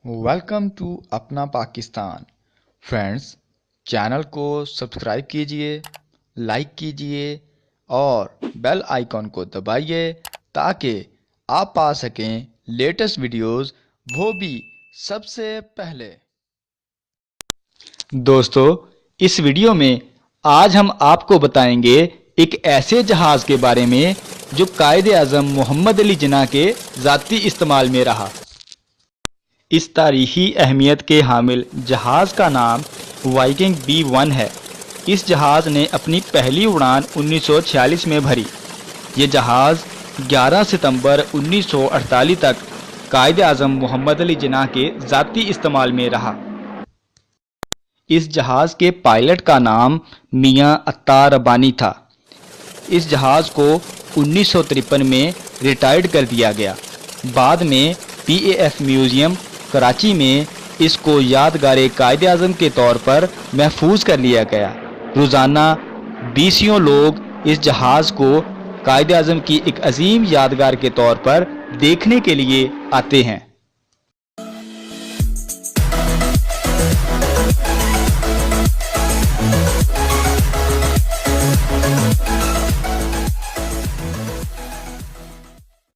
Welcome to अपना Pakistan. Friends, channel को subscribe कीजिए, लाइक कीजिए और बेल आइकॉन को दबाइए ताकि आप पा सकें लेटेस्ट वीडियोस, वो भी सबसे पहले। दोस्तों, इस वीडियो में आज हम आपको बताएंगे एक ऐसे जहाज़ के बारे में जो कायद-ए-आज़म मोहम्मद अली जिन्ना के ज़ाती इस्तेमाल में रहा। इस तारीखी अहमियत के हामिल जहाज़ का नाम वाइकिंग B1 है। इस जहाज़ ने अपनी पहली उड़ान 1946 में भरी। ये जहाज़ 11 सितंबर 1948 तक कायद-ए-आज़म मोहम्मद अली जिन्ना के ज़ाती इस्तेमाल में रहा। इस जहाज़ के पायलट का नाम मियां अत्तार रब्बानी था। इस जहाज़ को 1953 में रिटायर्ड कर दिया गया। बाद में PAF म्यूज़ियम कराची में इसको यादगार कायद-ए-आज़म के तौर पर महफूज कर लिया गया। रोज़ाना 20 लोग इस जहाज़ को कायद-ए-आज़म की एक अजीम यादगार के तौर पर देखने के लिए आते हैं।